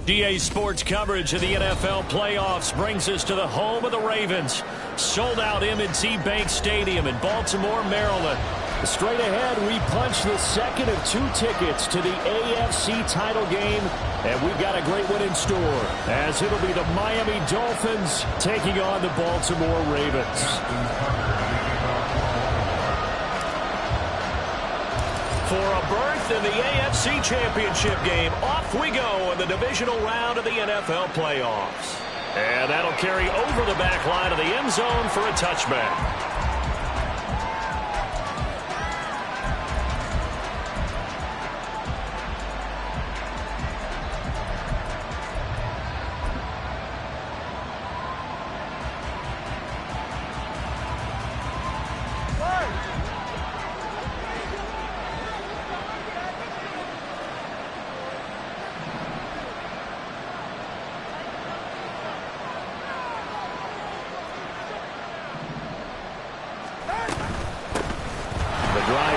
EA Sports coverage of the NFL playoffs brings us to the home of the Ravens. Sold-out M&T Bank Stadium in Baltimore, Maryland. Straight ahead, we punch the second of 2 tickets to the AFC title game, and we've got a great one in store, as it'll be the Miami Dolphins taking on the Baltimore Ravens. For a berth in the AFC Championship game, off we go in the divisional round of the NFL playoffs. And that'll carry over the back line of the end zone for a touchback.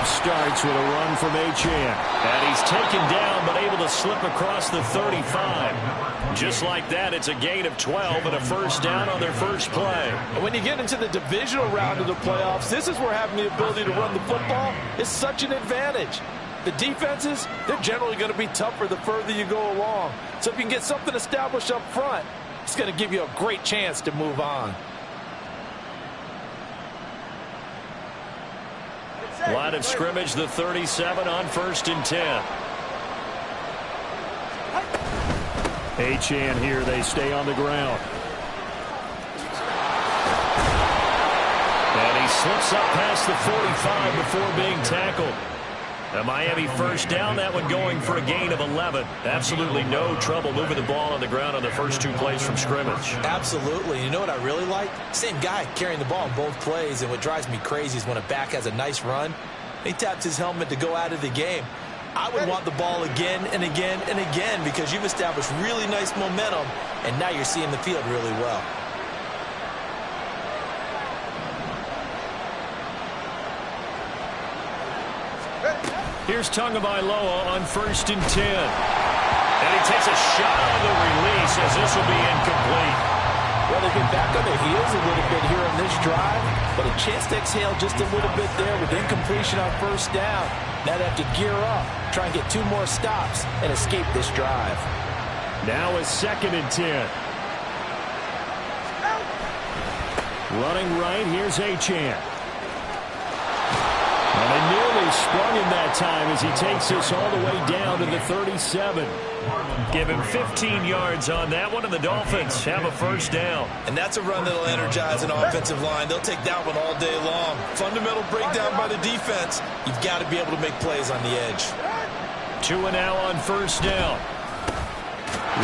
Starts with a run from Achane. And he's taken down, but able to slip across the 35. Just like that, it's a gain of 12 and a first down on their first play. And when you get into the divisional round of the playoffs, this is where having the ability to run the football is such an advantage. The defenses, they're generally going to be tougher the further you go along. So if you can get something established up front, it's going to give you a great chance to move on. Line of scrimmage, the 37 on 1st and 10. Achane here, they stay on the ground. And he slips up past the 45 before being tackled. A Miami first down, that one going for a gain of 11. Absolutely no trouble moving the ball on the ground on the first 2 plays from scrimmage. Absolutely. You know what I really like? Same guy carrying the ball in both plays, and what drives me crazy is when a back has a nice run, he taps his helmet to go out of the game. I would want the ball again and again and again because you've established really nice momentum, and now you're seeing the field really well. Here's Tagovailoa on 1st and 10. And he takes a shot on the release as this will be incomplete. Well, they've been back on their heels a little bit here on this drive, but a chance to exhale just a little bit there with incompletion on 1st down. Now they have to gear up, try and get 2 more stops, and escape this drive. Now is 2nd and 10. Running right, here's Achane. And they nearly sprung him that time as he takes this all the way down to the 37. Give him 15 yards on that one, and the Dolphins have a first down. And that's a run that'll energize an offensive line. They'll take that one all day long. Fundamental breakdown by the defense. You've got to be able to make plays on the edge. 2 and now on 1st down.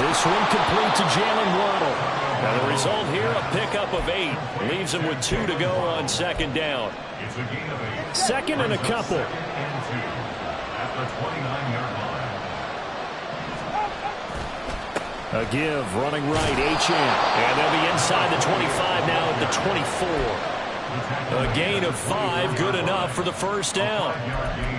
This one complete to Jalen Waddle. And the result here, a pickup of 8. Leaves him with 2 to go on 2nd down. 2nd and a couple. A give, running right, Achane. And they'll be inside the 25 now at the 24. A gain of 5, good enough for the first down.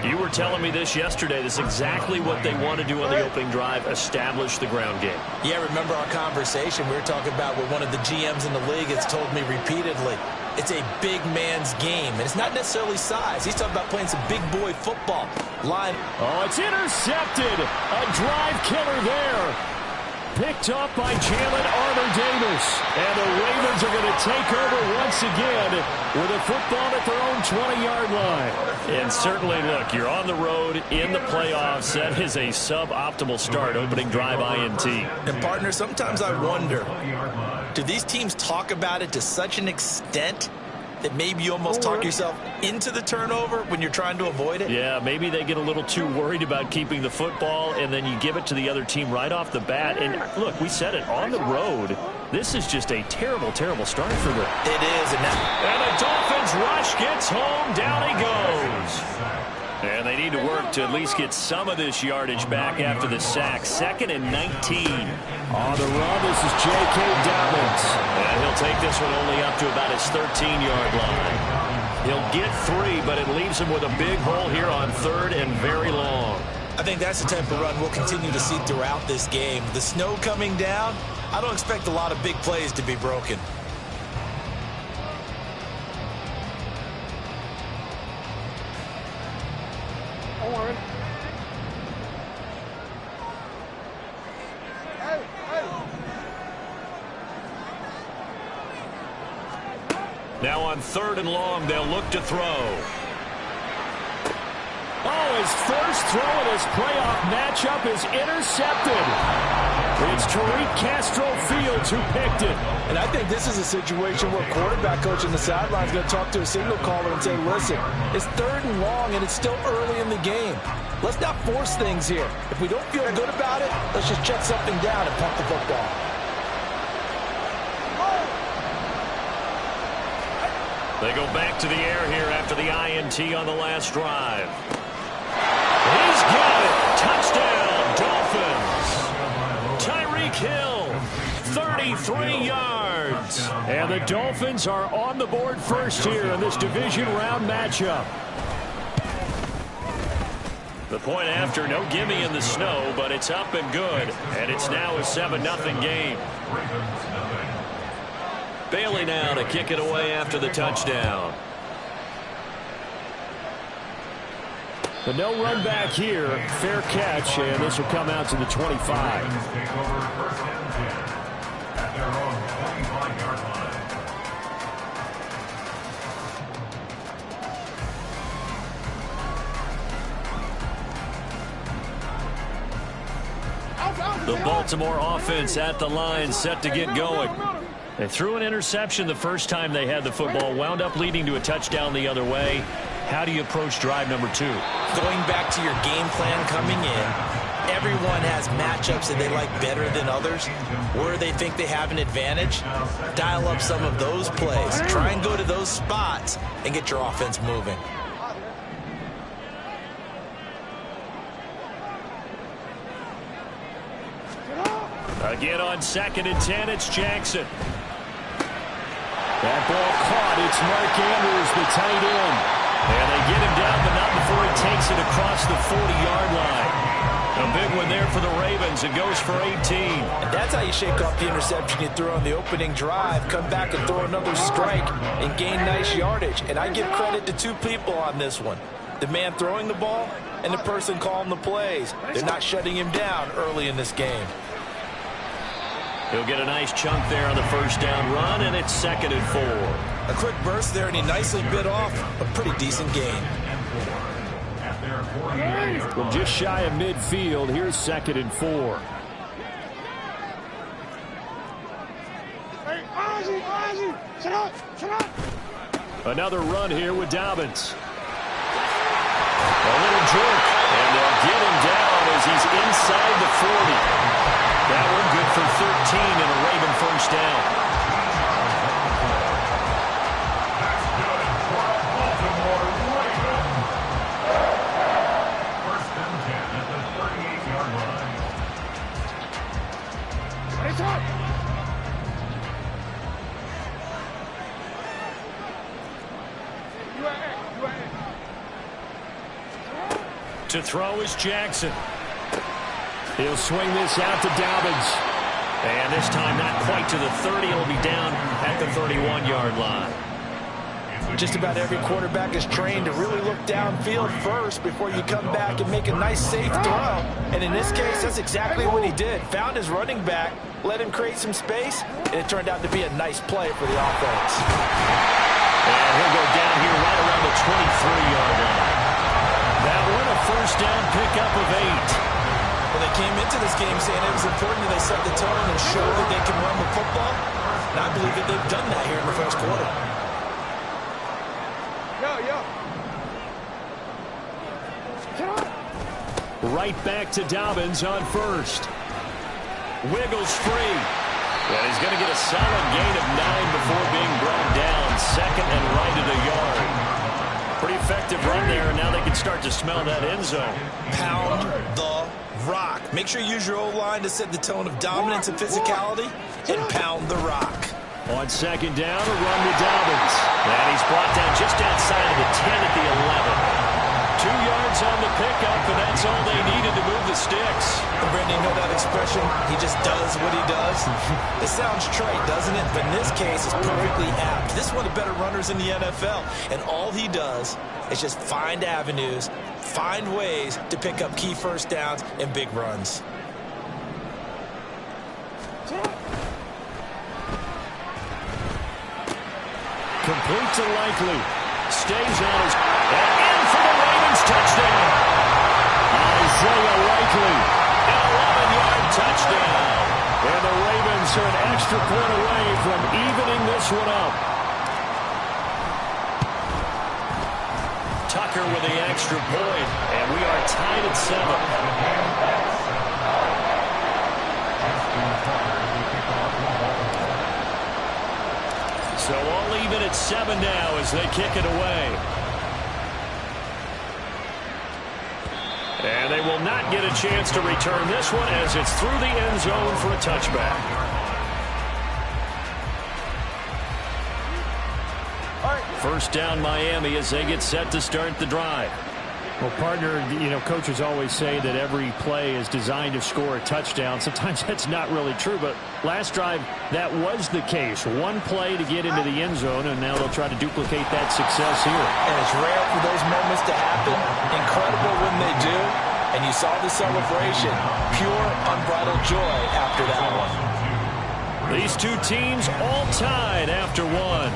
You were telling me this yesterday. This is exactly what they want to do on the opening drive, establish the ground game. Yeah, remember our conversation we were talking about with one of the GMs in the league has told me repeatedly. It's a big man's game, and it's not necessarily size. He's talking about playing some big boy football. Oh, it's intercepted. A drive killer there. Picked up by Jalen Armour-Davis. And the Ravens are going to take over once again with a football at their own 20-yard line. And certainly, look, you're on the road in the playoffs. That is a suboptimal start, opening drive INT. And, partner, sometimes I wonder, do these teams talk about it to such an extent that maybe you almost talk yourself into the turnover when you're trying to avoid it? Yeah, maybe they get a little too worried about keeping the football, and then you give it to the other team right off the bat. And, look, we said it, on the road, this is just a terrible, terrible start for them. It is. And the Dolphins rush gets home. Down he goes. And they need to work to at least get some of this yardage back after the sack. 2nd and 19. On the run, this is J.K. Dobbins. And he'll take this one only up to about his 13-yard line. He'll get 3, but it leaves him with a big hole here on 3rd and very long. I think that's the type of run we'll continue to see throughout this game. The snow coming down, I don't expect a lot of big plays to be broken. Now on 3rd and long, they'll look to throw. Oh, his first throw in his playoff matchup is intercepted. It's Tariq Castro Fields who picked it. And I think this is a situation where quarterback coach on the sideline is going to talk to a signal caller and say, listen, it's 3rd and long and it's still early in the game. Let's not force things here. If we don't feel good about it, let's just check something down and punt the football. They go back to the air here after the INT on the last drive. He's got it. Touchdown, Dolphins. Tyreek Hill, 33 yards. And the Dolphins are on the board first here in this division round matchup. The point after, no gimme in the snow, but it's up and good. And it's now a 7-0 game. Bailey now to kick it away after the touchdown. But no run back here. Fair catch, and this will come out to the 25. The Baltimore offense at the line, set to get going. They threw an interception the first time they had the football, wound up leading to a touchdown the other way. How do you approach drive number 2? Going back to your game plan coming in, everyone has matchups that they like better than others, where they think they have an advantage. Dial up some of those plays. Try and go to those spots and get your offense moving. Again on 2nd and 10, it's Jackson. That ball caught. It's Mark Andrews, the tight end. And they get him down, but not before he takes it across the 40-yard line. A big one there for the Ravens. It goes for 18. And that's how you shake off the interception you threw on the opening drive. Come back and throw another strike and gain nice yardage. And I give credit to 2 people on this one. The man throwing the ball and the person calling the plays. They're not shutting him down early in this game. He'll get a nice chunk there on the first down run, and it's 2nd and 4. A quick burst there, and he nicely bit off a pretty decent gain. Well, just shy of midfield. Here's 2nd and 4. Another run here with Dobbins. A little jerk, and they'll get him down as he's inside the 40. That one good for 13 and a Raven first down. To throw is Jackson. He'll swing this out to Dobbins. And this time not quite to the 30. It'll be down at the 31-yard line. Just about every quarterback is trained to really look downfield first before you come back and make a nice, safe throw. And in this case, that's exactly what he did. Found his running back, let him create some space, and it turned out to be a nice play for the offense. And he'll go down here right around the 23-yard line. That one a first down pickup of 8. Well, they came into this game saying it was important that they set the tone and show that they can run the football. And I believe that they've done that here in the first quarter. Right back to Dobbins on first. Wiggles free. And he's going to get a solid gain of 9 before being brought down. 2nd and right at a yard. Pretty effective run there, and now they can start to smell that end zone. Pound the rock. Make sure you use your O-line to set the tone of dominance and physicality, and pound the rock. On 2nd down, a run to Dobbins. And he's brought down just outside of the 10 at the 11. 2 yards on the pickup, and that's all they needed to move the sticks. And Brandon, you know that expression, he just does what he does? It sounds trite, doesn't it? But in this case, it's perfectly apt. This is one of the better runners in the NFL, and all he does is just find avenues, find ways to pick up key first downs and big runs. Complete to Likely. Stays on his... And in for the Ravens touchdown. Isaiah Likely. An 11-yard touchdown. And the Ravens are an extra point away from evening this one up. Tucker with the extra point. And we are tied at 7. So all even at 7 now as they kick it away. And they will not get a chance to return this one as it's through the end zone for a touchback. First down Miami as they get set to start the drive. Well, partner, you know, coaches always say that every play is designed to score a touchdown. Sometimes that's not really true, but last drive, that was the case. One play to get into the end zone, and now they'll try to duplicate that success here. And it's rare for those moments to happen. Incredible when they do. And you saw the celebration. Pure, unbridled joy after that one. These two teams all tied after one.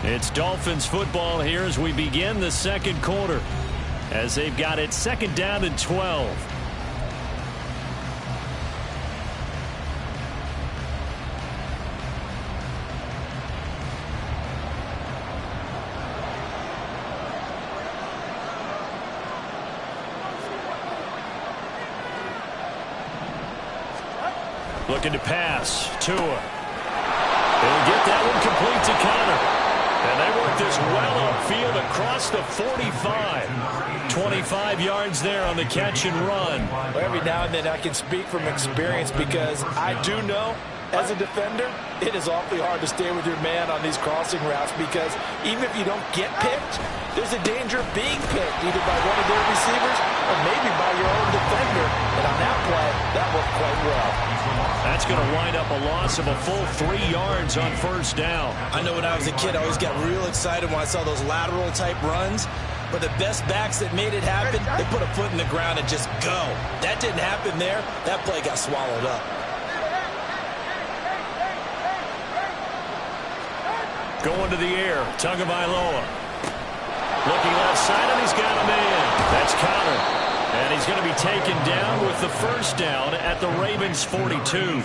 It's Dolphins football here as we begin the second quarter, as they've got it second down and 12. Looking to pass. Tua. They'll get that one complete to Connor. And they work this well upfield across the 45. 25 yards there on the catch and run. Well, every now and then I can speak from experience because I do know as a defender it is awfully hard to stay with your man on these crossing routes because even if you don't get picked, there's a danger of being picked either by one of their receivers or maybe by your own defender. And on that play, that worked quite well. That's going to wind up a loss of a full 3 yards on first down. I know when I was a kid, I always got real excited when I saw those lateral-type runs. But the best backs that made it happen, they put a foot in the ground and just go. That didn't happen there. That play got swallowed up. Going to the air, Tagovailoa. Looking left side, and he's got a man. That's Connor. And he's going to be taken down with the first down at the Ravens' 42.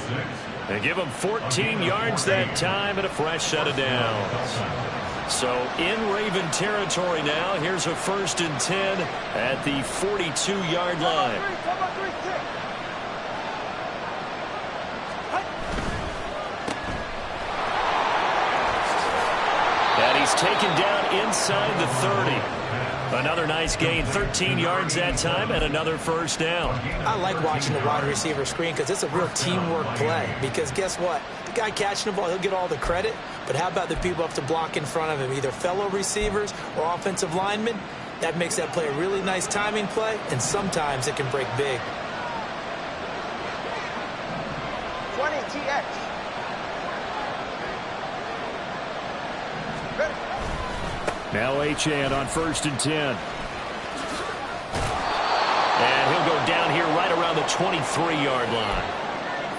They give him 14 yards that time and a fresh set of downs. So in Raven territory now, here's a 1st and 10 at the 42-yard line. And he's taken down inside the 30. Another nice gain, 13 yards that time, and another first down. I like watching the wide receiver screen because it's a real teamwork play. Because guess what? The guy catching the ball, he'll get all the credit. But how about the people up to block in front of him, either fellow receivers or offensive linemen? That makes that play a really nice timing play, and sometimes it can break big. 20TX. Now Achane on 1st and 10. And he'll go down here right around the 23-yard line.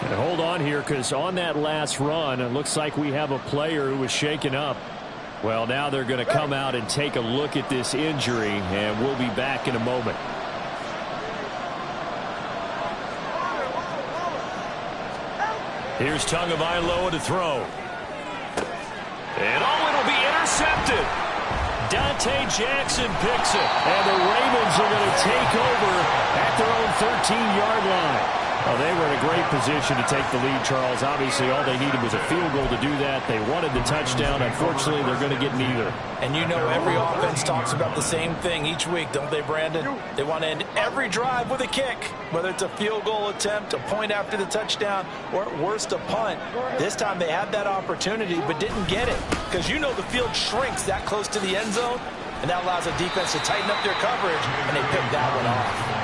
And hold on here because on that last run, it looks like we have a player who was shaken up. Well, now they're going to come out and take a look at this injury, and we'll be back in a moment. Here's Tagovailoa to throw. And it'll be intercepted. Dante Jackson picks it. And the Ravens are going to take over at their own 13-yard line. Well, they were in a great position to take the lead, Charles. Obviously, all they needed was a field goal to do that. They wanted the touchdown. Unfortunately, they're going to get neither. And you know every offense talks about the same thing each week, don't they, Brandon? They want to end every drive with a kick, whether it's a field goal attempt, a point after the touchdown, or at worst a punt. This time they had that opportunity but didn't get it because you know the field shrinks that close to the end zone, and that allows the defense to tighten up their coverage, and they picked that one off.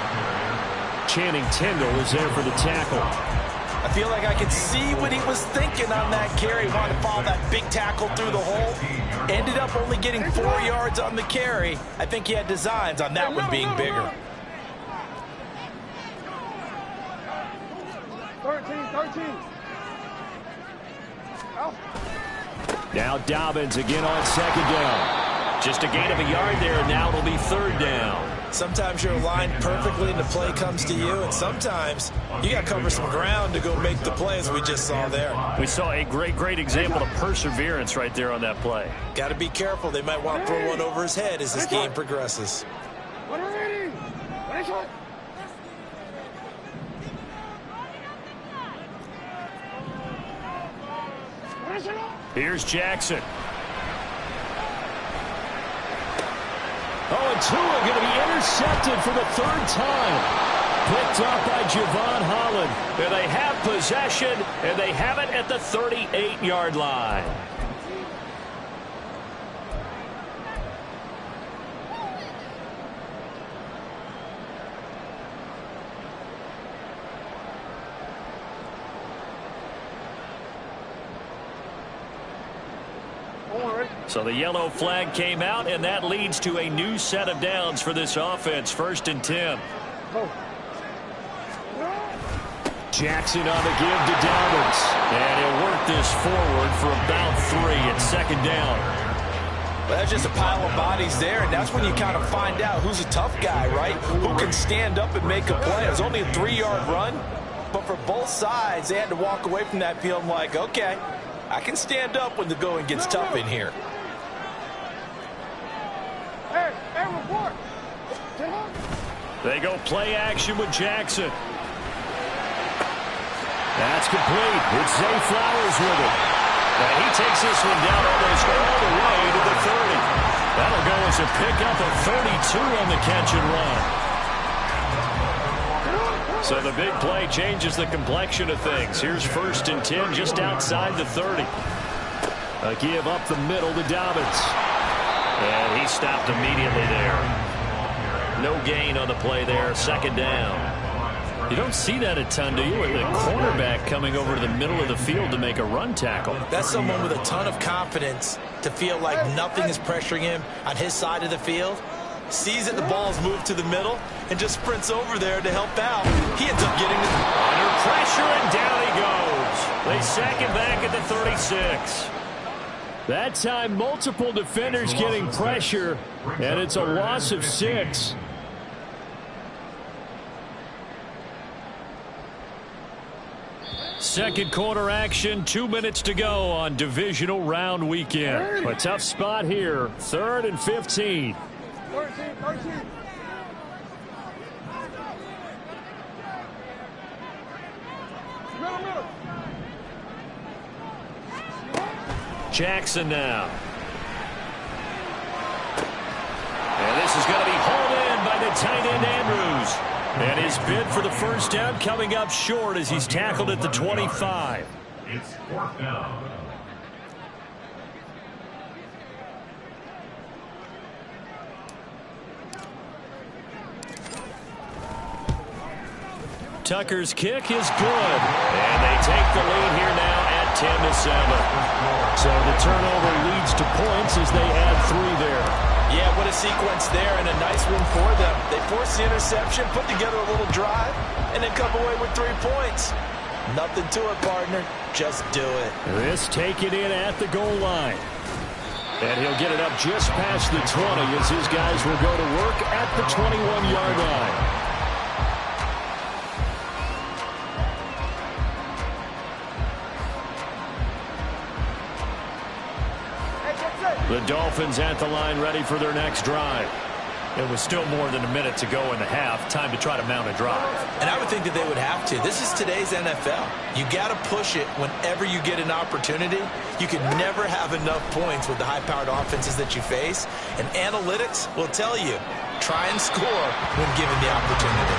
Channing Tindall is there for the tackle. I feel like I could see what he was thinking on that carry. Wanted to follow that big tackle through the hole. Ended up only getting 4 yards on the carry. I think he had designs on that one being bigger. 13. Now Dobbins again on second down. Just a gain of a yard there, and now it'll be third down. Sometimes you're aligned perfectly and the play comes to you, and sometimes you got to cover some ground to go make the play, as we just saw there. We saw a great example of perseverance right there on that play. Got to be careful. They might want to throw one over his head as this game progresses. Here's Jackson. Oh, and Tua going to be intercepted for the third time. Picked up by Javon Holland. And they have possession, and they have it at the 38-yard line. So the yellow flag came out, and that leads to a new set of downs for this offense. 1st and 10. Jackson on the give to Dobbins. And he'll work this forward for about 3 at 2nd down. Well, that's just a pile of bodies there, and that's when you kind of find out who's a tough guy, right? Who can stand up and make a play. It was only a 3-yard run, but for both sides, they had to walk away from that field like, okay, I can stand up when the going gets tough in here. Report. They go play action with Jackson. That's complete. It's Zay Flowers with it. And he takes this one down almost all the way to the 30. That'll go as a pickup of 32 on the catch and run. So the big play changes the complexion of things. Here's 1st and 10 just outside the 30. A give up the middle to Dobbins. And he stopped immediately there. No gain on the play there. 2nd down. You don't see that a ton, do you? With the cornerback coming over to the middle of the field to make a run tackle. That's someone with a ton of confidence to feel like nothing is pressuring him on his side of the field. Sees that the ball's moved to the middle and just sprints over there to help out. He ends up getting it under pressure, and down he goes. They sack him back at the 36. That time, multiple defenders getting pressure, and it's a loss of 6. Second quarter action, 2 minutes to go on divisional round weekend. A tough spot here, 3rd and 15. 13. Middle. Jackson now. And this is going to be hauled in by the tight end Andrews. And his bid for the first down coming up short as he's tackled at the 25. It's 4th down. Tucker's kick is good. And they take the lead here now at 10-7. So the turnover leads to points as they add 3 there. Yeah, what a sequence there, and a nice one for them. They force the interception, put together a little drive, and then come away with 3 points. Nothing to it, partner. Just do it. This taken in at the goal line. And he'll get it up just past the 20 as his guys will go to work at the 21-yard line. The Dolphins at the line ready for their next drive. It was still more than a minute to go in the half. Time to try to mount a drive. And I would think that they would have to. This is today's NFL. You got to push it whenever you get an opportunity. You can never have enough points with the high-powered offenses that you face. And analytics will tell you, try and score when given the opportunity.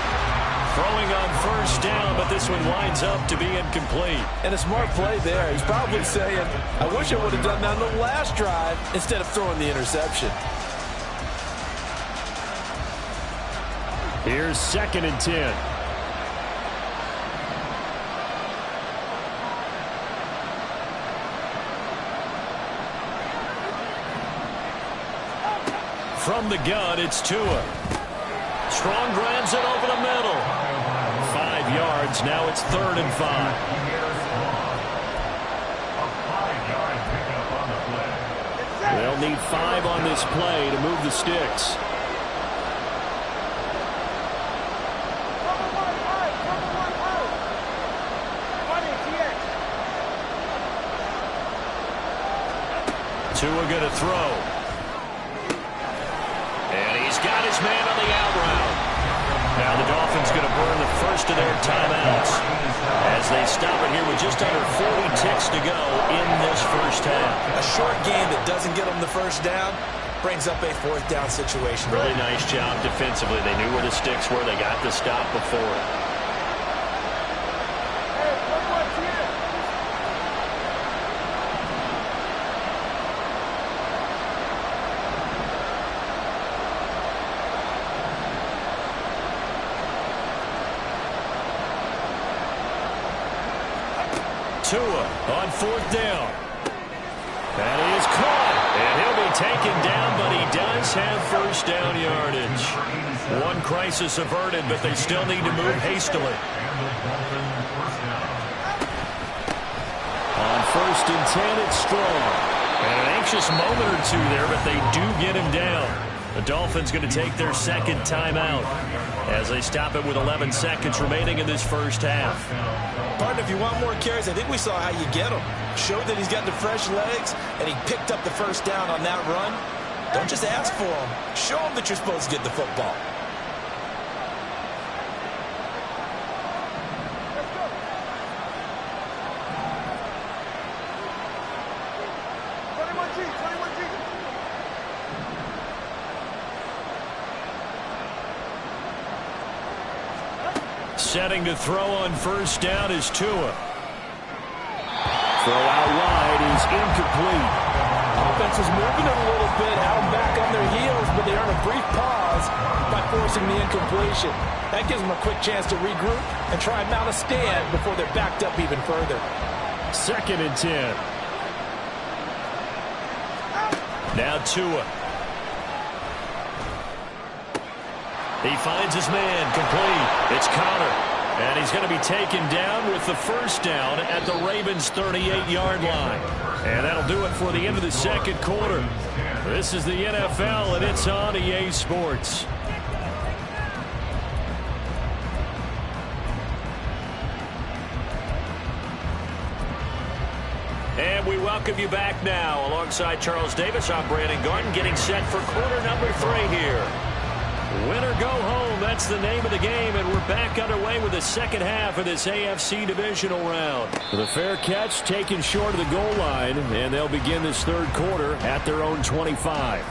Throwing on first down, but this one winds up to be incomplete. And a smart play there. He's probably saying, I wish I would have done that on the last drive instead of throwing the interception. Here's 2nd and 10. From the gun, it's Tua. Strong drives it over the middle. 5 yards. Now it's 3rd and 5. They'll need 5 on this play to move the sticks. Tua going to throw. And he's got his man on the out route. Now the Dolphins going to burn the first of their timeouts as they stop it here with just under 40 ticks to go in this first half. A short game that doesn't get them the first down brings up a 4th down situation. Really nice job defensively. They knew where the sticks were. They got the stop before. Tua on 4th down. That is caught. And he'll be taken down, but he does have first down yardage. One crisis averted, but they still need to move hastily. On 1st and 10, it's Strong. And an anxious moment or two there, but they do get him down. The Dolphins going to take their 2nd timeout as they stop it with 11 seconds remaining in this first half. Partner, if you want more carries, I think we saw how you get him. Showed that he's got the fresh legs, and he picked up the first down on that run. Don't just ask for him. Show him that you're supposed to get the football. Setting to throw on first down is Tua. Throw out wide is incomplete. Offense is moving it a little bit, out back on their heels, but they earn a brief pause by forcing the incompletion. That gives them a quick chance to regroup and try and mount a stand before they're backed up even further. 2nd and 10. Now Tua. He finds his man, complete. It's Connor. And he's going to be taken down with the first down at the Ravens' 38-yard line. And that'll do it for the end of the 2nd quarter. This is the NFL, and it's on EA Sports. And we welcome you back now. Alongside Charles Davis, I'm Brandon Garden, getting set for quarter number 3 here. Win or go home, that's the name of the game, and we're back underway with the 2nd half of this AFC divisional round. The fair catch taken short of the goal line, and they'll begin this 3rd quarter at their own 25.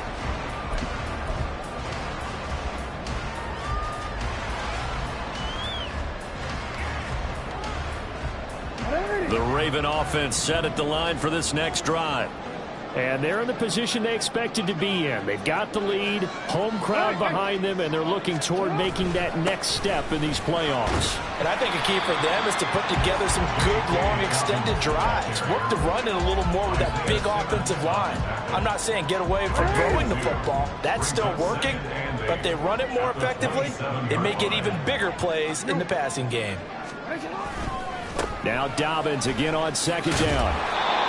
The Raven offense set at the line for this next drive. And they're in the position they expected to be in. They've got the lead, home crowd behind them, and they're looking toward making that next step in these playoffs. And I think a key for them is to put together some good, long, extended drives. Work the run in a little more with that big offensive line. I'm not saying get away from throwing the football. That's still working. But they run it more effectively, they may get even bigger plays in the passing game. Now Dobbins again on 2nd down.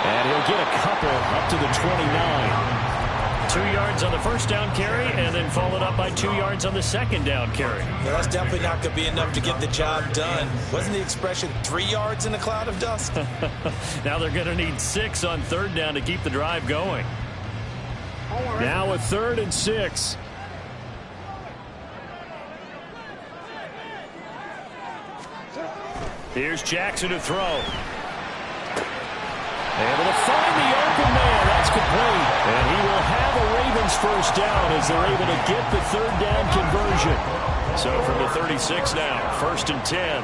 And he'll get a couple up to the 29. 2 yards on the first down carry, and then followed up by 2 yards on the 2nd down carry. Well, that's definitely not going to be enough to get the job done. Wasn't the expression 3 yards in a cloud of dust? Now they're going to need 6 on 3rd down to keep the drive going. Now a 3rd and 6. Here's Jackson to throw. Able to find the open man. That's complete. And he will have a Ravens first down as they're able to get the third down conversion. So from the 36 now, 1st and 10.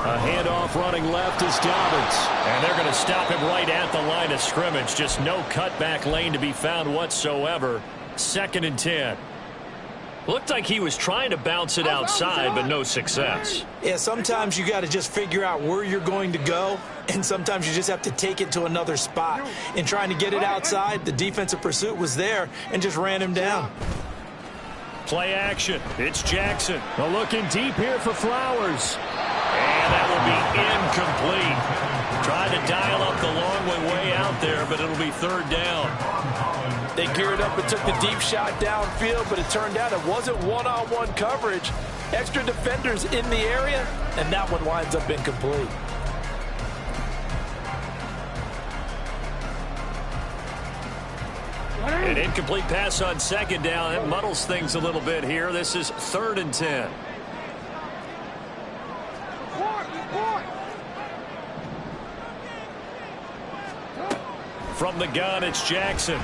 A handoff running left is Dobbins. And they're going to stop him right at the line of scrimmage. Just no cutback lane to be found whatsoever. 2nd and 10. Looked like he was trying to bounce it outside, but no success. Yeah, sometimes you got to just figure out where you're going to go, and sometimes you just have to take it to another spot. In trying to get it outside, the defensive pursuit was there and just ran him down. Play action. It's Jackson. Looking deep here for Flowers. And that will be incomplete. Tried to dial up the long way out there, but it'll be 3rd down. They geared up and took the deep shot downfield, but it turned out it wasn't one-on-one coverage. Extra defenders in the area, and that one winds up incomplete. An incomplete pass on 2nd down. That muddles things a little bit here. This is 3rd and 10. From the gun, it's Jackson.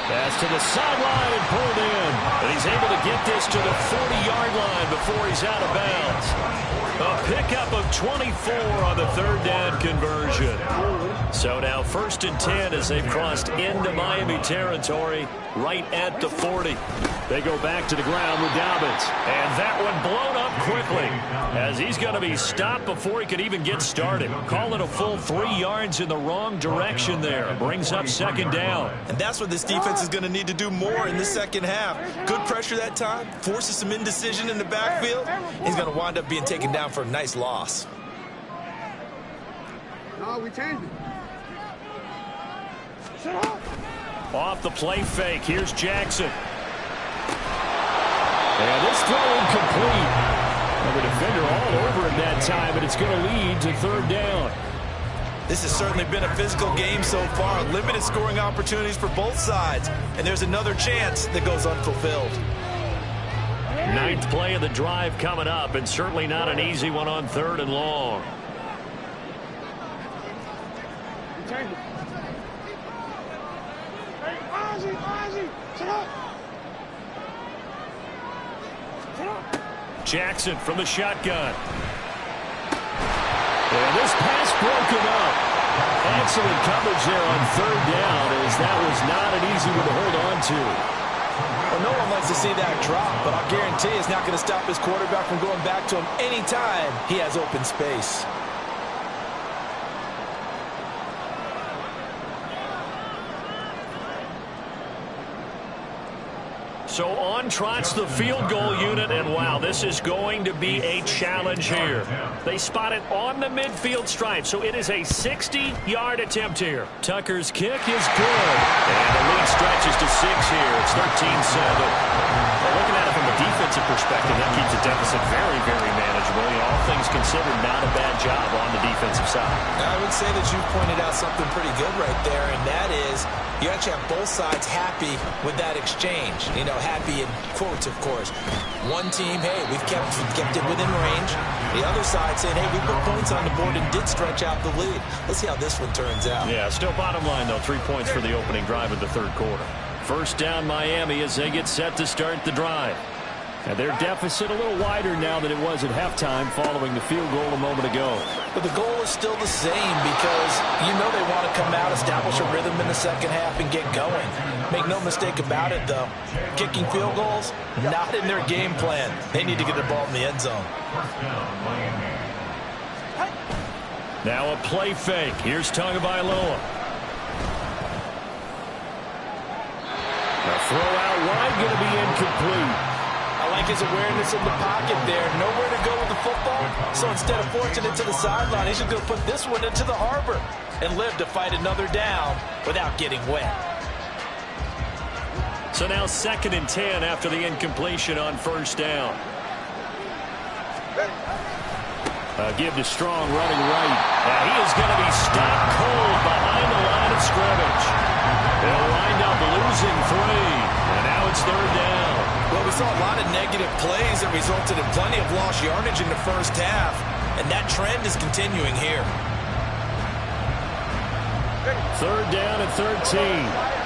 Pass to the sideline and pulled in. And he's able to get this to the 40-yard line before he's out of bounds. A pickup of 24 on the 3rd down conversion. So now 1st and 10 as they've crossed into Miami territory right at the 40. They go back to the ground with Dobbins. And that one blown up quickly as he's going to be stopped before he could even get started. Call it a full 3 yards in the wrong direction there. Brings up 2nd down. And that's what this defense is going to need to do more in the 2nd half. Good pressure that time. Forces some indecision in the backfield. He's going to wind up being taken down for a nice loss. No, we changed it. Off the play fake. Here's Jackson. And this throw incomplete. And the defender all over him that time, but it's going to lead to 3rd down. This has certainly been a physical game so far. Limited scoring opportunities for both sides. And there's another chance that goes unfulfilled. 9th play of the drive coming up, and certainly not an easy one on 3rd and long. We changed it. Hey, Ozzy, sit up. Jackson from the shotgun. And this pass broken up. Excellent coverage there on 3rd down, as that was not an easy one to hold on to. Well, no one likes to see that drop, but I'll guarantee it's not going to stop his quarterback from going back to him anytime he has open space. So on trots the field goal unit, and wow, this is going to be a challenge here. They spot it on the midfield stripe, so it is a 60-yard attempt here. Tucker's kick is good. And the lead stretches to 6 here. It's 13-7. Looking at it from a defensive perspective, that keeps the deficit very, very manageable. All things considered, not a bad job on the defensive side. I would say that you pointed out something pretty good right there, and that is you actually have both sides happy with that exchange. You know, happy in quotes, of course. One team, hey, we've kept it within range. The other side saying, hey, we put points on the board and did stretch out the lead. Let's see how this one turns out. Yeah, still bottom line, though, 3 points for the opening drive of the 3rd quarter. First down Miami as they get set to start the drive. And their deficit a little wider now than it was at halftime following the field goal a moment ago. But the goal is still the same because you know they want to come out, establish a rhythm in the 2nd half, and get going. Make no mistake about it, though. Kicking field goals, not in their game plan. They need to get the ball in the end zone. Now a play fake. Here's Tagovailoa. The throw out wide going to be incomplete. I like his awareness in the pocket there. Nowhere to go with the football. So instead of forcing it to the sideline, he's just going to put this one into the harbor and live to fight another down without getting wet. So now 2nd and 10 after the incompletion on 1st down. Give to Strong running right. Now he is going to be stopped cold behind the line of scrimmage. They'll wind up losing 3. And now it's third down. Well, we saw a lot of negative plays that resulted in plenty of lost yardage in the first half, and that trend is continuing here. Third down and 13.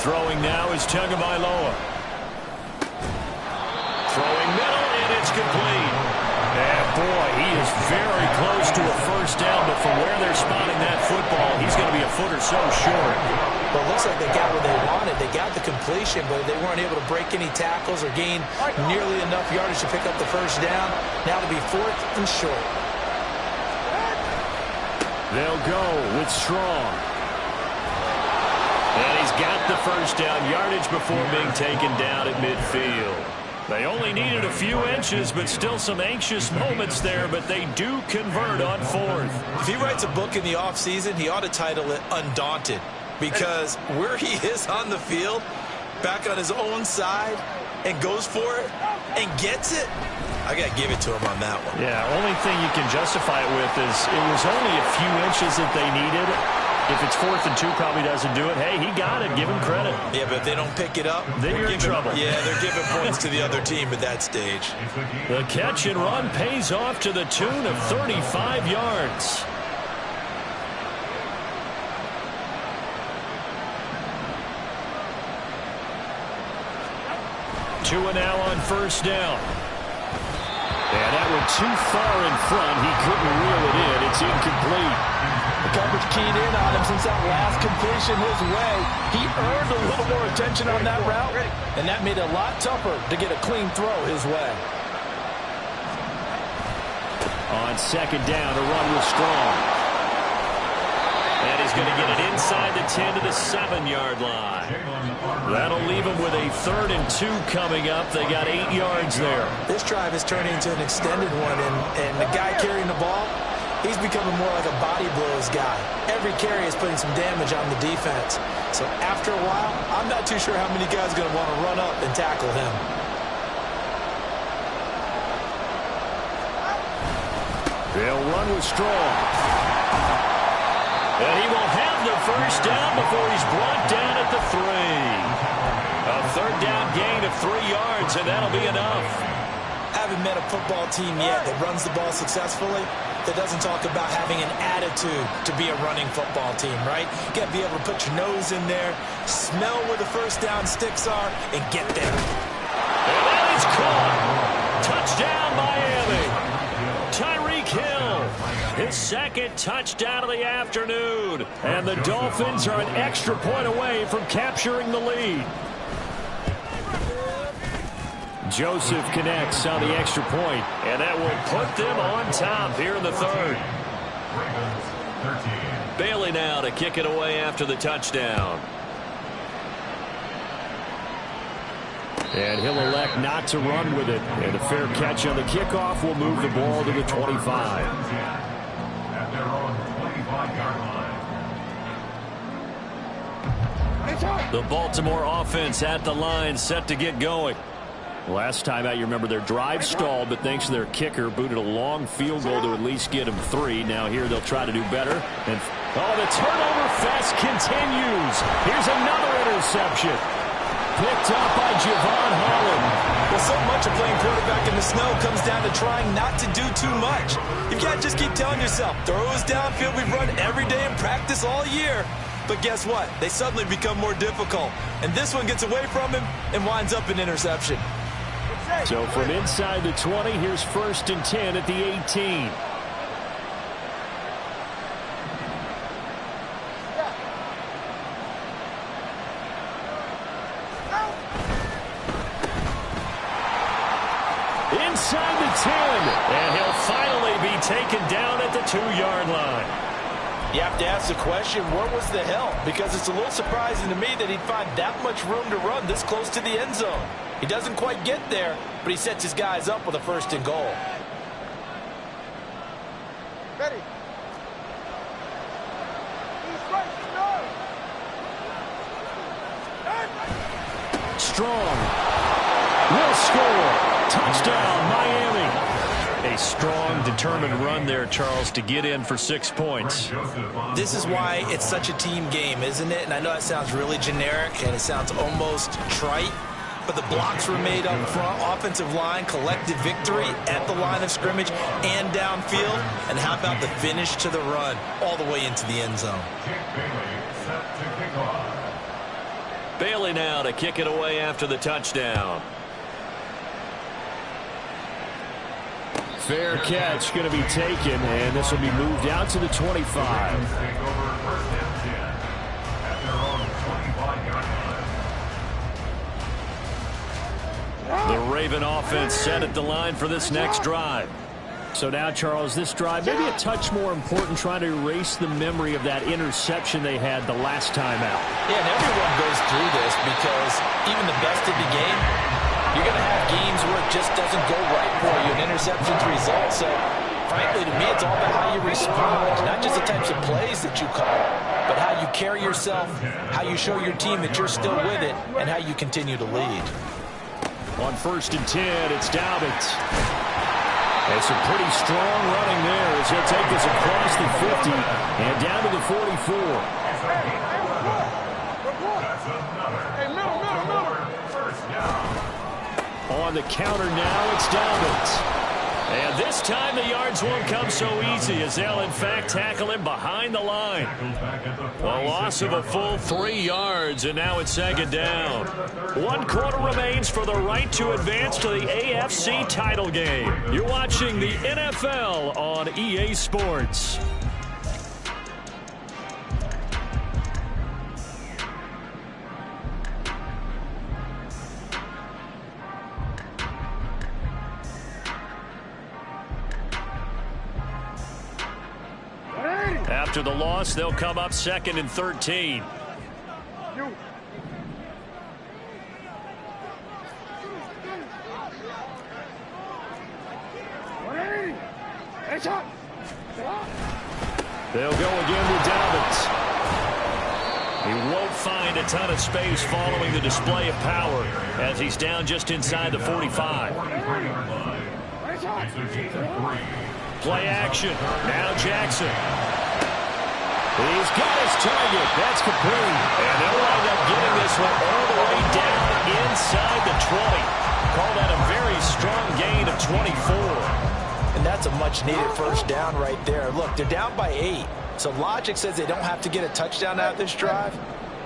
Throwing now is Tagovailoa. Throwing middle, and it's complete. And boy, he is very close to a first down, but from where they're spotting that football, he's going to be a foot or so short. Well, it looks like they got what they wanted. They got the completion, but they weren't able to break any tackles or gain nearly enough yardage to pick up the first down. Now to be fourth and short. They'll go with Strong. And he's got the first down yardage before being taken down at midfield. They only needed a few inches, but still some anxious moments there, but they do convert on fourth. If he writes a book in the offseason, he ought to title it Undaunted, because where he is on the field, back on his own side, and goes for it, and gets it, I got to give it to him on that one. Yeah, only thing you can justify it with is it was only a few inches that they needed. If it's 4th and 2, probably doesn't do it. Hey, he got it. Give him credit. Yeah, but if they don't pick it up, then you're in trouble. Yeah, they're giving points to the other team at that stage. The catch and run pays off to the tune of 35 yards. Two and now on first down. And that went too far in front. He couldn't reel it in. It's incomplete. The coverage keyed in on him since that last completion his way. He earned a little more attention on that route, and that made it a lot tougher to get a clean throw his way. On second down, a run with Strong. And he's going to get it inside the 10 to the 7-yard line. That'll leave him with a 3rd and 2 coming up. They got 8 yards there. This drive is turning into an extended one, and the guy carrying the ball, he's becoming more like a body blows guy. Every carry is putting some damage on the defense. So after a while, I'm not too sure how many guys are going to want to run up and tackle him. They'll run with Strong. And he will have the first down before he's brought down at the 3. A 3rd down gain of 3 yards, and that'll be enough. Haven't met a football team yet that runs the ball successfully that doesn't talk about having an attitude to be a running football team, right? You got to be able to put your nose in there, smell where the first down sticks are, and get there. And that is caught. Touchdown, Miami. Tyreek Hill, his 2nd touchdown of the afternoon. And the Dolphins are an extra point away from capturing the lead. Joseph connects on the extra point, and that will put them on top here in the 3rd. Bailey now to kick it away after the touchdown. And he'll elect not to run with it. And a fair catch on the kickoff will move the ball to the 25. At their own 25-yard line. The Baltimore offense at the line, set to get going. Last time out, you remember their drive stalled, but thanks to their kicker, booted a long field goal to at least get them 3. Now here they'll try to do better. And the turnover fest continues. Here's another interception. Picked up by Javon Holland. Well, so much of playing quarterback in the snow comes down to trying not to do too much. You've got to just keep telling yourself, throws downfield we've run every day in practice all year. But guess what? They suddenly become more difficult. And this one gets away from him and winds up an interception. So from inside the 20, here's 1st and 10 at the 18. Inside the 10. And he'll finally be taken down at the 2-yard line. You have to ask the question, where was the help? Because it's a little surprising to me that he'd find that much room to run this close to the end zone. He doesn't quite get there, but he sets his guys up with a 1st and goal. Ready. strong. Will score. Touchdown, Miami. A strong, determined run there, Charles, to get in for 6 points. This is why it's such a team game, isn't it? And I know that sounds really generic and it sounds almost trite, but the blocks were made up front, offensive line, collective victory at the line of scrimmage and downfield. And how about the finish to the run all the way into the end zone? Bailey now to kick it away after the touchdown. Fair catch going to be taken, and this will be moved out to the 25. The Raven offense set at the line for this next drive. So now, Charles, this drive maybe a touch more important, trying to erase the memory of that interception they had the last time out. Yeah, and everyone goes through this because even the best of the game, you're going to have games where it just doesn't go right for you, and interceptions result. So, frankly, to me, it's all about how you respond, not just the types of plays that you call, but how you carry yourself, how you show your team that you're still with it, and how you continue to lead. On 1st and 10, it's Dobbins. And some pretty strong running there as he'll take this across the 50 and down to the 44. On the counter now, it's Dobbins. And this time the yards won't come so easy as they'll, in fact, tackle him behind the line. A loss of a full 3 yards, and now it's 2nd down. 1 quarter remains for the right to advance to the AFC title game. You're watching the NFL on EA Sports. After the loss, they'll come up 2nd and 13. They'll go again with Dobbins. He won't find a ton of space following the display of power as he's down just inside the 45. Play action. Now Jackson. He's got his target. That's complete. And they'll wind up getting this one all the way down inside the 20. Call that a very strong gain of 24. And that's a much-needed first down right there. Look, they're down by 8. So logic says they don't have to get a touchdown out of this drive.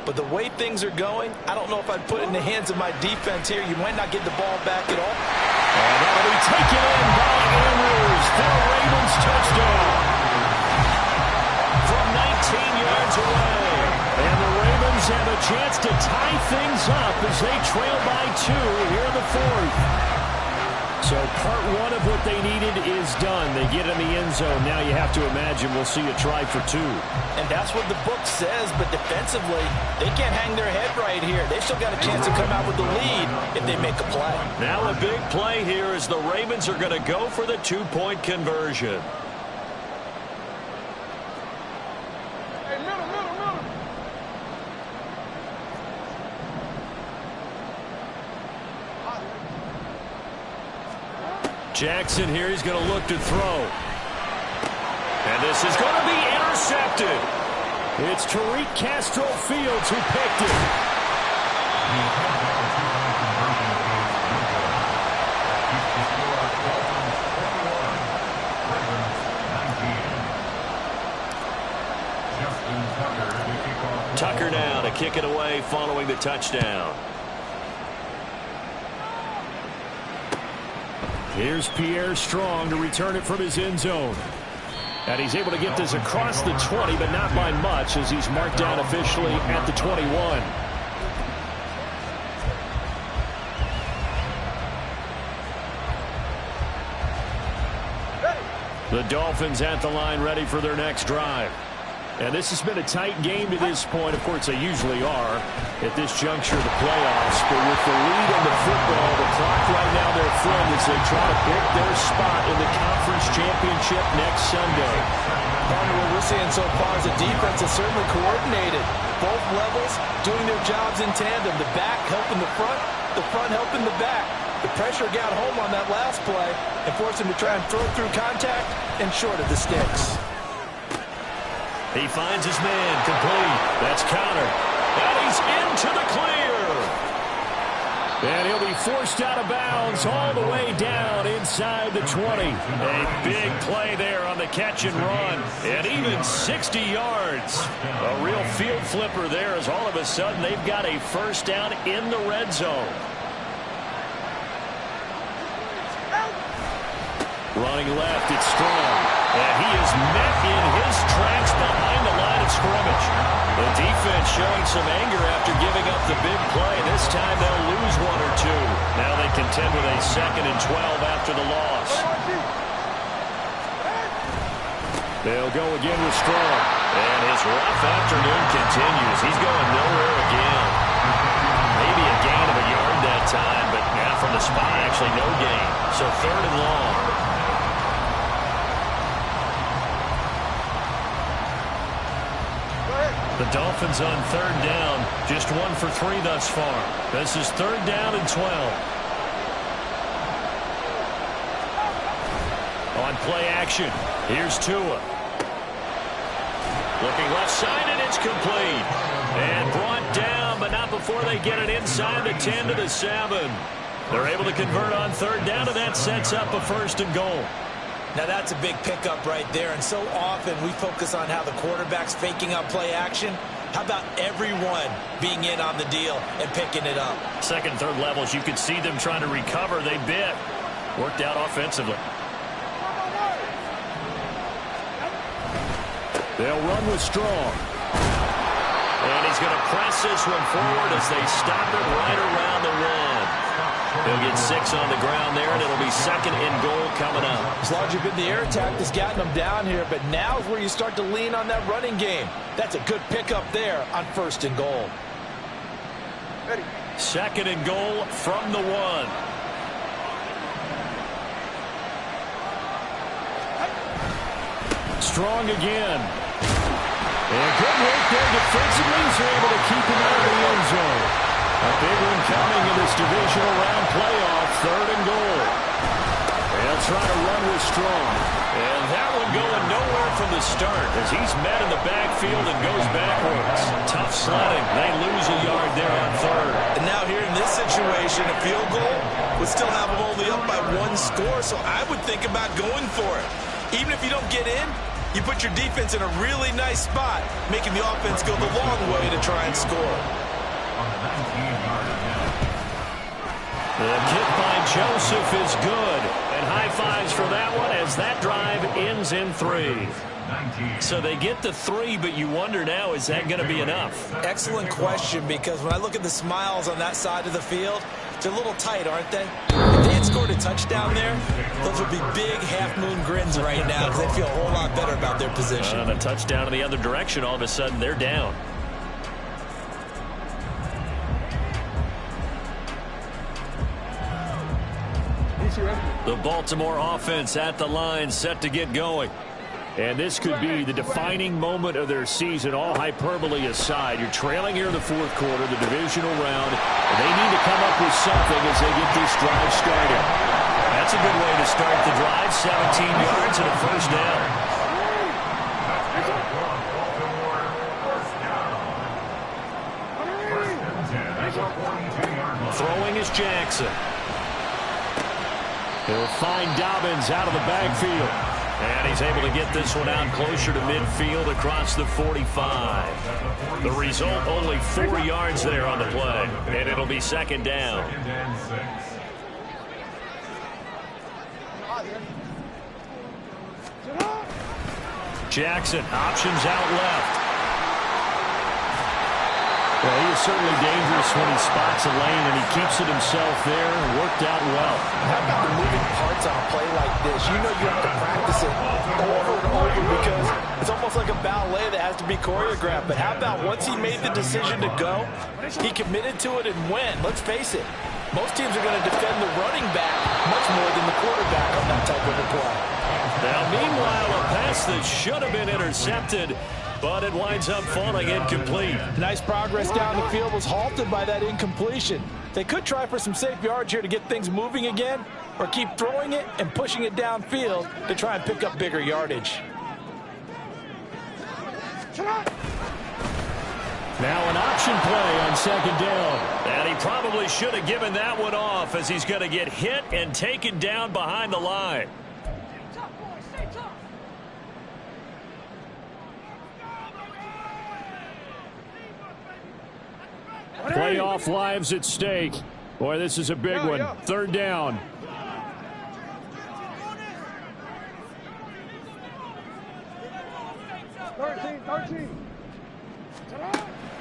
But the way things are going, I don't know if I'd put it in the hands of my defense here. You might not get the ball back at all. And that'll be taken in by Andrews for a Ravens touchdown. From 19 yards away. And the Ravens have a chance to tie things up as they trail by 2 here in the 4th. So part 1 of what they needed is done. They get in the end zone. Now you have to imagine we'll see a try for 2. And that's what the book says, but defensively, they can't hang their head right here. They've still got a chance to come out with the lead if they make a play. Now a big play here as the Ravens are going to go for the 2-point conversion. Jackson here, he's going to look to throw. And this is going to be intercepted. It's Tariq Castro-Fields who picked it. Tucker now to kick it away following the touchdown. Here's Pierre Strong to return it from his end zone. And he's able to get this across the 20, but not by much as he's marked down officially at the 21. The Dolphins at the line ready for their next drive. And this has been a tight game to this point. Of course, they usually are at this juncture of the playoffs. But with the lead in the football, the clock right now their friend as they try to pick their spot in the conference championship next Sunday. What we're seeing so far is a defense that's certainly coordinated. Both levels doing their jobs in tandem. The back helping the front, the front helping the back. The pressure got home on that last play and forced him to try and throw through contact and short of the sticks. He finds his man, complete. That's countered. And he's into the clear. And he'll be forced out of bounds all the way down inside the 20. A big play there on the catch and run. And even 60 yards. A real field flipper there as all of a sudden they've got a first down in the red zone. Running left, it's Strong. And he is met in his tracks behind the line of scrimmage. The defense showing some anger after giving up the big play. This time they'll lose one or two. Now they contend with a 2nd and 12 after the loss. They'll go again with Strong. And his rough afternoon continues. He's going nowhere again. Maybe a gain of a yard that time, but now from the spot, actually no gain. So 3rd and long. The Dolphins on 3rd down, just 1 for 3 thus far. This is 3rd down and 12. On play action, here's Tua. Looking left side, and it's complete. And brought down, but not before they get it inside the 10 to the 7. They're able to convert on 3rd down, and that sets up a 1st and goal. Now that's a big pickup right there, and so often we focus on how the quarterback's faking out play action. How about everyone being in on the deal and picking it up? 2nd, 3rd levels, you could see them trying to recover. They bit. Worked out offensively. They'll run with Strong. And he's going to press this one forward as they stop it right around the 1. He'll get 6 on the ground there, and it'll be 2nd and goal coming up. As long as you've been the air attack that's gotten them down here, but now is where you start to lean on that running game. That's a good pickup there on 1st and goal. Ready. 2nd and goal from the 1. Strong again. And good work there defensively. He's able to keep him out of the end zone. A big one coming in this divisional round playoff. 3rd and goal. They'll try to run with Strong. And that one going nowhere from the start as he's met in the backfield and goes backwards. Tough sledding. They lose a yard there on 3rd. And now here in this situation, a field goal would still have them only up by 1 score, so I would think about going for it. Even if you don't get in, you put your defense in a really nice spot, making the offense go the long way to try and score. The kick by Joseph is good. And high fives for that one as that drive ends in 3. So they get the 3, but you wonder now, is that going to be enough? Excellent question, because when I look at the smiles on that side of the field, they're a little tight, aren't they? If they had scored a touchdown there, those would be big half-moon grins right now because they feel a whole lot better about their position. And a touchdown in the other direction, all of a sudden they're down. The Baltimore offense at the line, set to get going. And this could be the defining moment of their season, all hyperbole aside. You're trailing here in the 4th quarter, the divisional round. And they need to come up with something as they get this drive started. That's a good way to start the drive. 17 yards and a 1st down. Throwing is Jackson. He'll find Dobbins out of the backfield. And he's able to get this one out closer to midfield across the 45. The result, only 4 yards there on the play. And it'll be 2nd down. Jackson, options out left. Well, he is certainly dangerous when he spots a lane, and he keeps it himself there. Worked out well. How about the moving parts on a play like this? You know you have to practice it over and over because it's almost like a ballet that has to be choreographed. But how about once he made the decision to go, he committed to it and went. Let's face it, most teams are going to defend the running back much more than the quarterback on that type of a play. Now, meanwhile, a pass that should have been intercepted, but it winds up falling incomplete. Nice progress down the field was halted by that incompletion. They could try for some safe yards here to get things moving again, or keep throwing it and pushing it downfield to try and pick up bigger yardage. Now an option play on second down. And he probably should have given that one off, as he's going to get hit and taken down behind the line. Playoff lives at stake. Boy, this is a big one. Third down.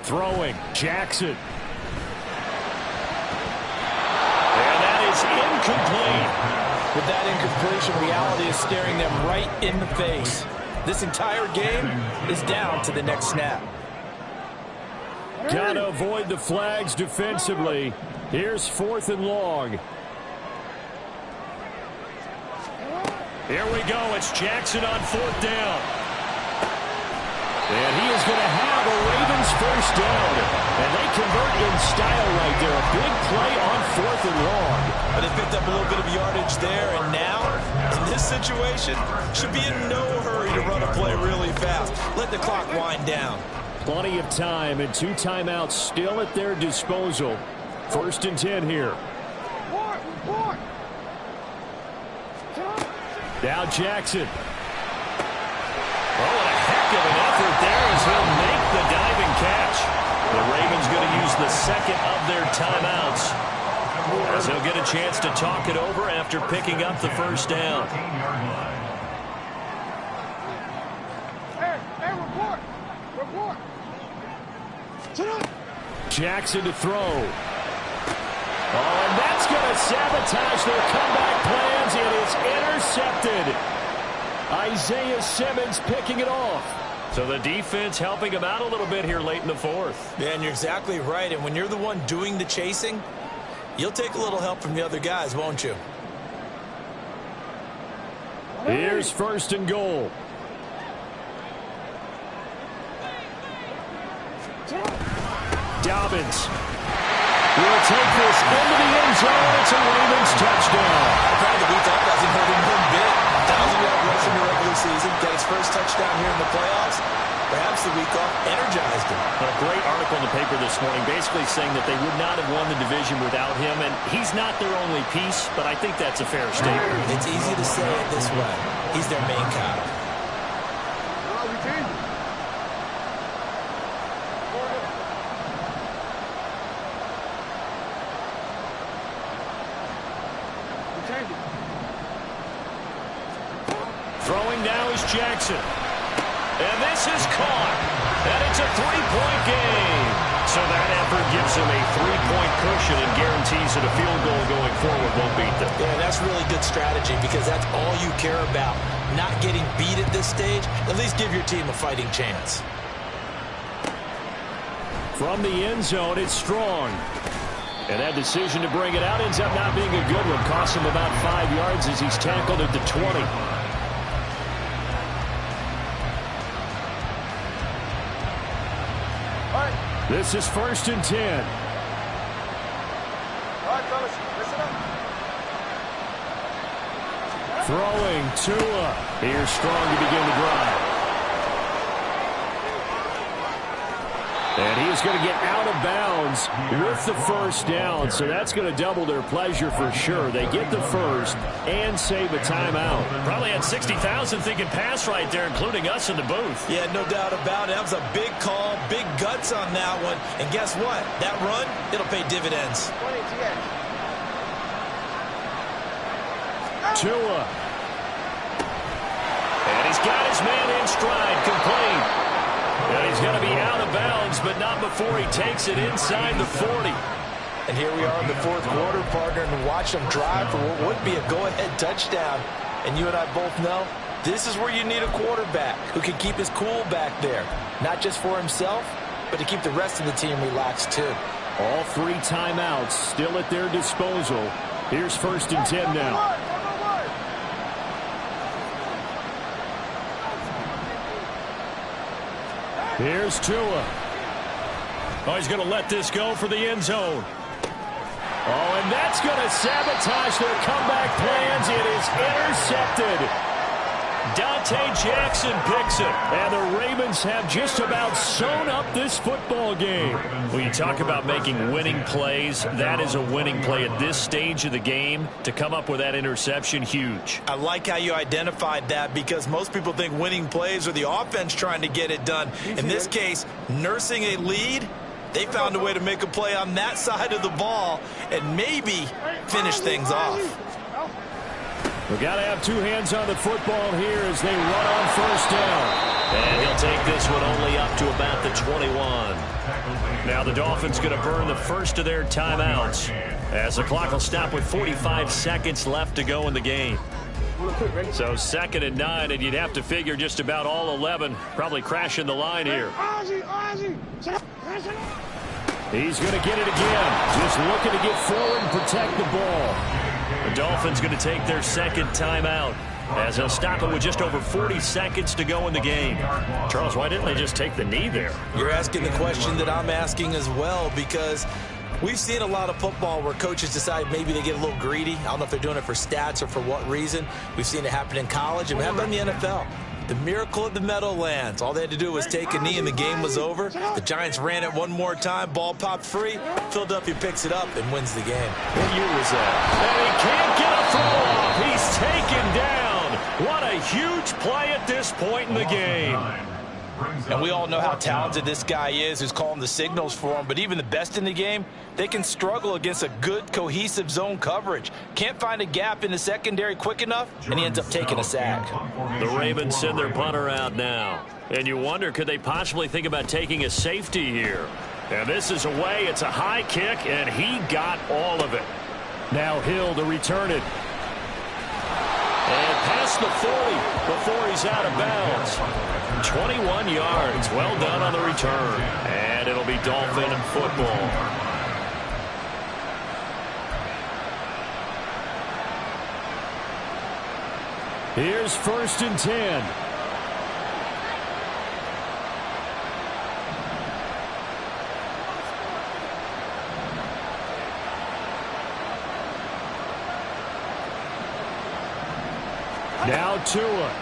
Throwing. Jackson. And that is incomplete. With that incompletion, reality is staring them right in the face. This entire game is down to the next snap. Got to avoid the flags defensively. Here's 4th and long. Here we go. It's Jackson on 4th down. And he is going to have a Ravens first down. And they convert in style right there. A big play on 4th and long. But they picked up a little bit of yardage there, and now, in this situation, should be in no hurry to run a play really fast. Let the clock wind down. Plenty of time, and 2 timeouts still at their disposal. 1st and 10 here. Now Jackson. Oh, and a heck of an effort there as he'll make the diving catch. The Ravens going to use the second of their timeouts, as he'll get a chance to talk it over after picking up the first down. Jackson to throw. Oh, and that's going to sabotage their comeback plans. It is intercepted. Isaiah Simmons picking it off. So the defense helping him out a little bit here late in the 4th. Yeah, and you're exactly right. And when you're the one doing the chasing, you'll take a little help from the other guys, won't you? Here's 1st and goal. Dobbins will take this into the end zone. It's a Ravens touchdown. Proud the week off doesn't hurt him one bit. 1,000-yard rush in the regular season. Got his first touchdown here in the playoffs. Perhaps the week off energized him. A great article in the paper this morning basically saying that they would not have won the division without him. And he's not their only piece, but I think that's a fair statement. It's easy to say it this way. He's their main guy. Throwing now is Jackson. And this is caught. And it's a 3-point game. So that effort gives him a 3-point cushion and guarantees that a field goal going forward won't beat them. Yeah, that's really good strategy because that's all you care about. Not getting beat at this stage. At least give your team a fighting chance. From the end zone, it's Strong. And that decision to bring it out ends up not being a good one. Costs him about 5 yards as he's tackled at the 20. This is 1st and 10. All right, fellas, listen up. Throwing Tua. Here's Strong to begin the drive. And he is going to get out of bounds with the first down. So that's going to double their pleasure for sure. They get the first and save a timeout. Probably had 60,000 thinking pass right there, including us in the booth. Yeah, no doubt about it. That was a big call, big guts on that one. And guess what? That run, it'll pay dividends. Tua. And he's got his man in stride, complete. And he's going to be out of bounds, but not before he takes it inside the 40. And here we are in the 4th quarter, partner, and watch them drive for what would be a go-ahead touchdown. And you and I both know this is where you need a quarterback who can keep his cool back there. Not just for himself, but to keep the rest of the team relaxed too. All 3 timeouts still at their disposal. Here's 1st and 10 now. Here's Tua. Oh, he's going to let this go for the end zone. Oh, and that's going to sabotage their comeback plans. It is intercepted. Dante Jackson picks it. And the Ravens have just about sewn up this football game. When you talk about making winning plays, that is a winning play at this stage of the game. To come up with that interception, huge. I like how you identified that, because most people think winning plays are the offense trying to get it done. In this case, nursing a lead, they found a way to make a play on that side of the ball and maybe finish things off. We've got to have two hands on the football here as they run on first down. And he'll take this one only up to about the 21. Now the Dolphins going to burn the first of their timeouts as the clock will stop with 45 seconds left to go in the game. So 2nd and 9, and you'd have to figure just about all 11 probably crashing the line here. He's going to get it again. Just looking to get forward and protect the ball. The Dolphins going to take their second timeout as they'll stop it with just over 40 seconds to go in the game. Charles, why didn't they just take the knee there? You're asking the question that I'm asking as well, because we've seen a lot of football where coaches decide maybe they get a little greedy. I don't know if they're doing it for stats or for what reason. We've seen it happen in college, and we have done in the NFL. The miracle of the Meadowlands. All they had to do was take a knee and the game was over. The Giants ran it one more time. Ball popped free. Philadelphia picks it up and wins the game. What year was that? And he can't get a throw off. He's taken down. What a huge play at this point in the game. And we all know how talented this guy is who's calling the signals for him. But even the best in the game, they can struggle against a good, cohesive zone coverage. Can't find a gap in the secondary quick enough, and he ends up taking a sack. The Ravens send their punter out now. And you wonder, could they possibly think about taking a safety here? And this is away. It's a high kick, and he got all of it. Now Hill to return it. And past the 40 before he's out of bounds. 21 yards. Well done on the return. And it'll be Dolphin football. Here's 1st and 10. Now Tua.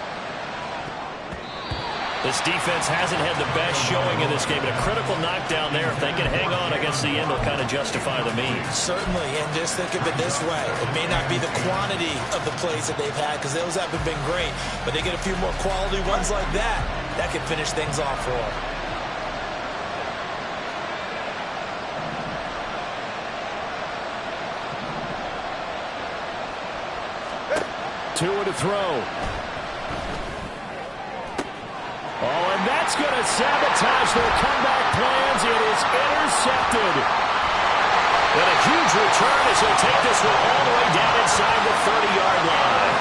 This defense hasn't had the best showing in this game, but a critical knockdown there. If they can hang on against the end, they'll kind of justify the means. Certainly, and just think of it this way. It may not be the quantity of the plays that they've had, because those haven't been great, but they get a few more quality ones like that. That can finish things off for them. Tua to throw. Oh, and that's going to sabotage their comeback plans. It is intercepted. And a huge return as he'll take this one all the way down inside the 30-yard line.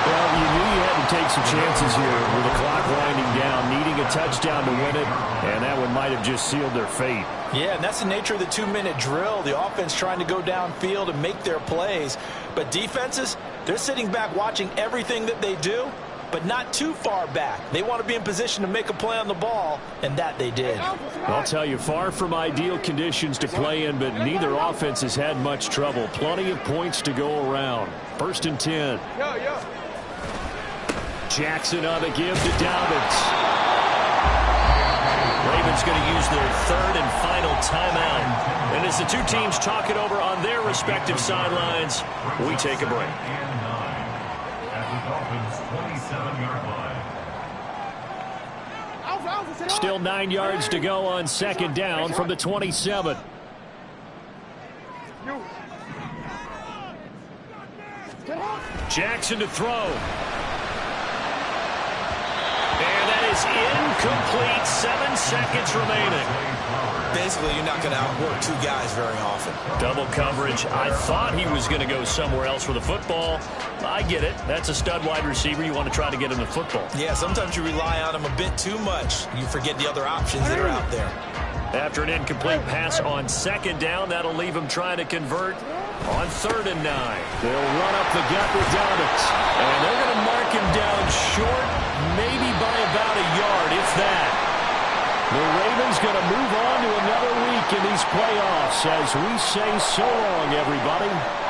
Well, you knew you had to take some chances here with the clock winding down, needing a touchdown to win it, and that one might have just sealed their fate. Yeah, and that's the nature of the 2-minute drill. The offense trying to go downfield and make their plays. But defenses, they're sitting back watching everything that they do, but not too far back. They want to be in position to make a play on the ball, and that they did. I'll tell you, far from ideal conditions to play in, but neither offense has had much trouble. Plenty of points to go around. 1st and 10. Jackson on the give to Dobbins. Ravens going to use their 3rd and final timeout. And as the two teams talk it over on their respective sidelines, we take a break. Still 9 yards to go on 2nd down from the 27. Jackson to throw. And that is incomplete. 7 seconds remaining. Basically, you're not going to outwork two guys very often. Double coverage. I thought he was going to go somewhere else with the football. I get it. That's a stud wide receiver. You want to try to get him the football. Yeah, sometimes you rely on him a bit too much. You forget the other options that are out there. After an incomplete pass on 2nd down, that'll leave him trying to convert on 3rd and 9. They'll run up the gut with Dobbins. And they're going to mark him down short, maybe by about a yard, if that. The Ravens going to move on to another week in these playoffs as we say so long, everybody.